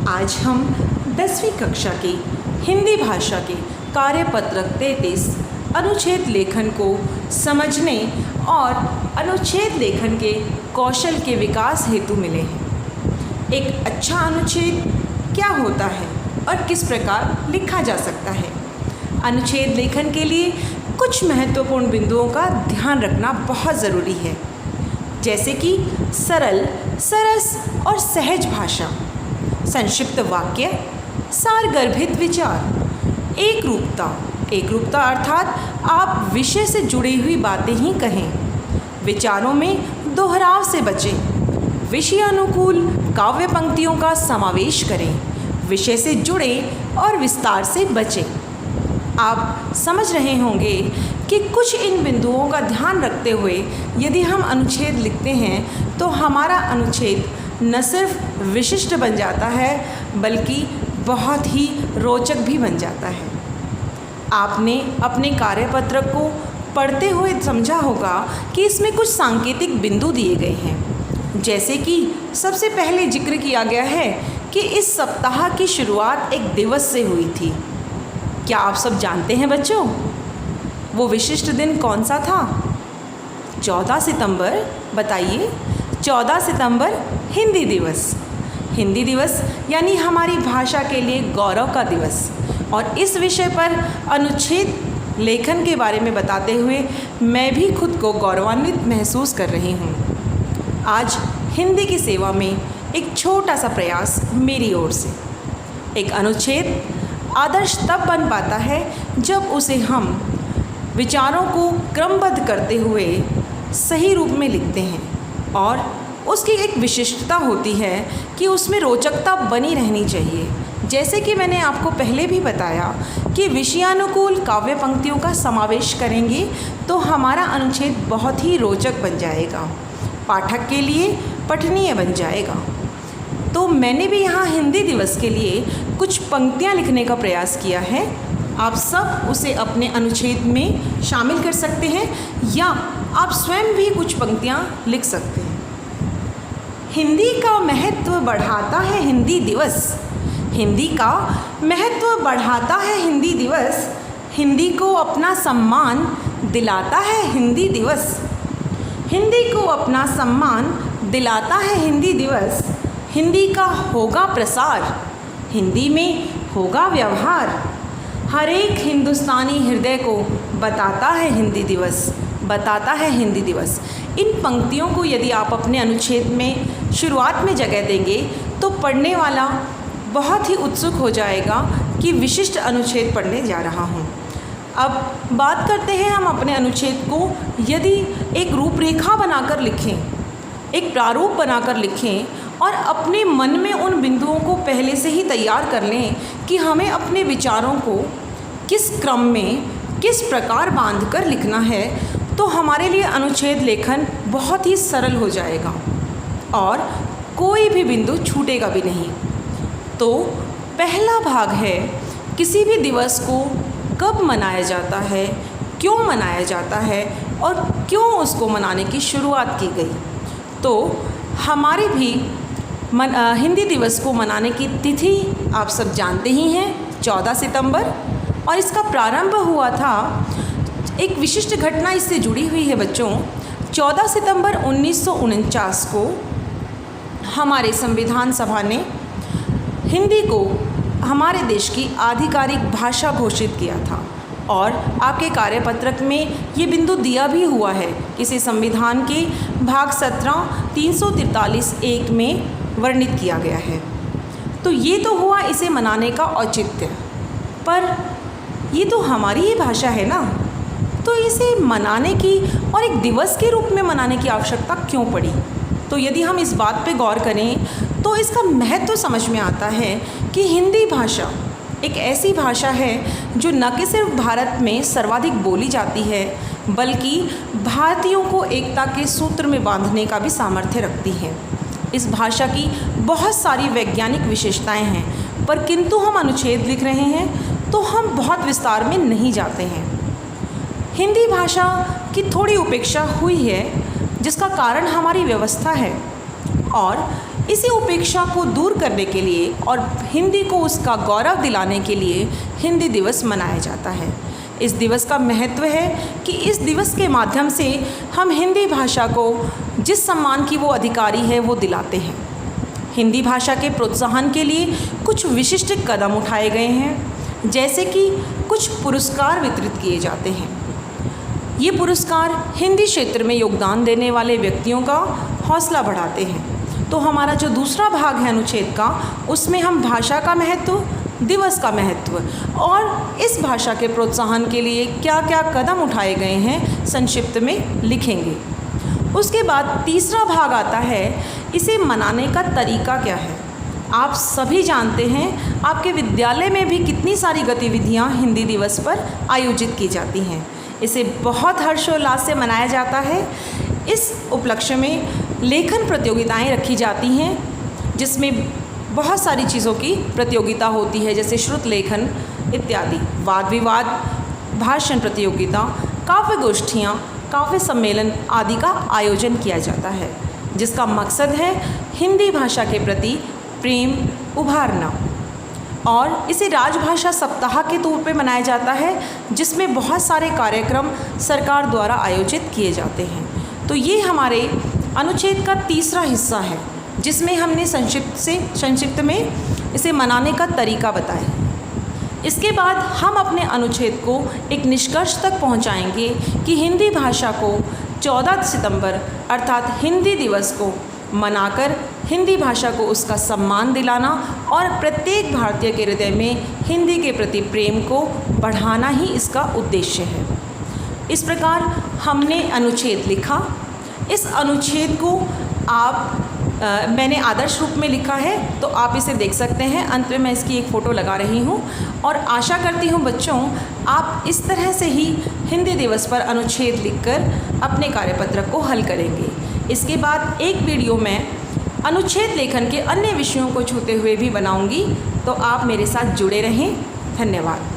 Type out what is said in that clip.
आज हम 10वीं कक्षा की हिंदी भाषा के कार्यपत्रक 33 अनुच्छेद लेखन को समझने और अनुच्छेद लेखन के कौशल के विकास हेतु मिले हैं। एक अच्छा अनुच्छेद क्या होता है और किस प्रकार लिखा जा सकता है। अनुच्छेद लेखन के लिए कुछ महत्वपूर्ण बिंदुओं का ध्यान रखना बहुत ज़रूरी है, जैसे कि सरल, सरस और सहज भाषा, संक्षिप्त वाक्य, सारगर्भित विचार, एकरूपता अर्थात आप विषय से जुड़ी हुई बातें ही कहें। विचारों में दोहराव से बचें। विषयानुकूल काव्य पंक्तियों का समावेश करें। विषय से जुड़े और विस्तार से बचें। आप समझ रहे होंगे कि कुछ इन बिंदुओं का ध्यान रखते हुए यदि हम अनुच्छेद लिखते हैं तो हमारा अनुच्छेद न सिर्फ विशिष्ट बन जाता है बल्कि बहुत ही रोचक भी बन जाता है। आपने अपने कार्यपत्रक को पढ़ते हुए समझा होगा कि इसमें कुछ सांकेतिक बिंदु दिए गए हैं, जैसे कि सबसे पहले जिक्र किया गया है कि इस सप्ताह की शुरुआत एक दिवस से हुई थी। क्या आप सब जानते हैं बच्चों, वो विशिष्ट दिन कौन सा था? 14 सितंबर। बताइए, 14 सितंबर हिंदी दिवस। हिंदी दिवस यानी हमारी भाषा के लिए गौरव का दिवस। और इस विषय पर अनुच्छेद लेखन के बारे में बताते हुए मैं भी खुद को गौरवान्वित महसूस कर रही हूँ। आज हिंदी की सेवा में एक छोटा सा प्रयास मेरी ओर से। एक अनुच्छेद आदर्श तब बन पाता है जब उसे हम विचारों को क्रमबद्ध करते हुए सही रूप में लिखते हैं और उसकी एक विशिष्टता होती है कि उसमें रोचकता बनी रहनी चाहिए। जैसे कि मैंने आपको पहले भी बताया कि विषयानुकूल काव्य पंक्तियों का समावेश करेंगे तो हमारा अनुच्छेद बहुत ही रोचक बन जाएगा, पाठक के लिए पठनीय बन जाएगा। तो मैंने भी यहाँ हिंदी दिवस के लिए कुछ पंक्तियाँ लिखने का प्रयास किया है। आप सब उसे अपने अनुच्छेद में शामिल कर सकते हैं या आप स्वयं भी कुछ पंक्तियाँ लिख सकते हैं। हिंदी का महत्व बढ़ाता है हिंदी दिवस। हिंदी का महत्व बढ़ाता है हिंदी दिवस। हिंदी को अपना सम्मान दिलाता है हिंदी दिवस। हिंदी को अपना सम्मान दिलाता है हिंदी दिवस। हिंदी का होगा प्रसार, हिंदी में होगा व्यवहार। हर एक हिंदुस्तानी हृदय को बताता है हिंदी दिवस, बताता है हिंदी दिवस। इन पंक्तियों को यदि आप अपने अनुच्छेद में शुरुआत में जगह देंगे तो पढ़ने वाला बहुत ही उत्सुक हो जाएगा कि विशिष्ट अनुच्छेद पढ़ने जा रहा हूँ। अब बात करते हैं हम अपने अनुच्छेद को यदि एक रूपरेखा बनाकर लिखें, एक प्रारूप बनाकर लिखें और अपने मन में उन बिंदुओं को पहले से ही तैयार कर लें कि हमें अपने विचारों को किस क्रम में किस प्रकार बांधकर लिखना है, तो हमारे लिए अनुच्छेद लेखन बहुत ही सरल हो जाएगा और कोई भी बिंदु छूटेगा भी नहीं। तो पहला भाग है किसी भी दिवस को कब मनाया जाता है, क्यों मनाया जाता है और क्यों उसको मनाने की शुरुआत की गई। तो हमारे भी हिंदी दिवस को मनाने की तिथि आप सब जानते ही हैं, 14 सितंबर। और इसका प्रारंभ हुआ था, एक विशिष्ट घटना इससे जुड़ी हुई है बच्चों। 14 सितंबर 1949 को हमारे संविधान सभा ने हिंदी को हमारे देश की आधिकारिक भाषा घोषित किया था और आपके कार्यपत्रक में ये बिंदु दिया भी हुआ है। इसे संविधान के भाग 17 343(1) में वर्णित किया गया है। तो ये तो हुआ इसे मनाने का औचित्य, पर ये तो हमारी ही भाषा है ना, तो इसे मनाने की और एक दिवस के रूप में मनाने की आवश्यकता क्यों पड़ी। तो यदि हम इस बात पे गौर करें तो इसका महत्व समझ में आता है कि हिंदी भाषा एक ऐसी भाषा है जो न कि सिर्फ भारत में सर्वाधिक बोली जाती है बल्कि भारतीयों को एकता के सूत्र में बांधने का भी सामर्थ्य रखती है। इस भाषा की बहुत सारी वैज्ञानिक विशेषताएं हैं, पर किंतु हम अनुच्छेद लिख रहे हैं तो हम बहुत विस्तार में नहीं जाते हैं। हिंदी भाषा की थोड़ी उपेक्षा हुई है जिसका कारण हमारी व्यवस्था है और इसी उपेक्षा को दूर करने के लिए और हिंदी को उसका गौरव दिलाने के लिए हिंदी दिवस मनाया जाता है। इस दिवस का महत्व है कि इस दिवस के माध्यम से हम हिंदी भाषा को जिस सम्मान की वो अधिकारी है वो दिलाते हैं। हिंदी भाषा के प्रोत्साहन के लिए कुछ विशिष्ट कदम उठाए गए हैं, जैसे कि कुछ पुरस्कार वितरित किए जाते हैं। ये पुरस्कार हिंदी क्षेत्र में योगदान देने वाले व्यक्तियों का हौसला बढ़ाते हैं। तो हमारा जो दूसरा भाग है अनुच्छेद का, उसमें हम भाषा का महत्व, दिवस का महत्व और इस भाषा के प्रोत्साहन के लिए क्या क्या कदम उठाए गए हैं संक्षिप्त में लिखेंगे। उसके बाद तीसरा भाग आता है, इसे मनाने का तरीका क्या है। आप सभी जानते हैं आपके विद्यालय में भी कितनी सारी गतिविधियां हिंदी दिवस पर आयोजित की जाती हैं। इसे बहुत हर्षोल्लास से मनाया जाता है। इस उपलक्ष्य में लेखन प्रतियोगिताएं रखी जाती हैं, जिसमें बहुत सारी चीज़ों की प्रतियोगिता होती है, जैसे श्रुत लेखन इत्यादि, वाद विवाद, भाषण प्रतियोगिता, काव्य गोष्ठियाँ, काव्य सम्मेलन आदि का आयोजन किया जाता है, जिसका मकसद है हिंदी भाषा के प्रति प्रेम उभारना। और इसे राजभाषा सप्ताह के तौर पे मनाया जाता है, जिसमें बहुत सारे कार्यक्रम सरकार द्वारा आयोजित किए जाते हैं। तो ये हमारे अनुच्छेद का तीसरा हिस्सा है, जिसमें हमने संक्षिप्त में इसे मनाने का तरीका बताया। इसके बाद हम अपने अनुच्छेद को एक निष्कर्ष तक पहुंचाएंगे कि हिंदी भाषा को 14 सितंबर अर्थात हिंदी दिवस को मनाकर हिंदी भाषा को उसका सम्मान दिलाना और प्रत्येक भारतीय के हृदय में हिंदी के प्रति प्रेम को बढ़ाना ही इसका उद्देश्य है। इस प्रकार हमने अनुच्छेद लिखा। इस अनुच्छेद को मैंने आदर्श रूप में लिखा है, तो आप इसे देख सकते हैं। अंत में मैं इसकी एक फ़ोटो लगा रही हूँ और आशा करती हूँ बच्चों आप इस तरह से ही हिंदी दिवस पर अनुच्छेद लिखकर अपने कार्यपत्रक को हल करेंगे। इसके बाद एक वीडियो मैं अनुच्छेद लेखन के अन्य विषयों को छूते हुए भी बनाऊँगी, तो आप मेरे साथ जुड़े रहें। धन्यवाद।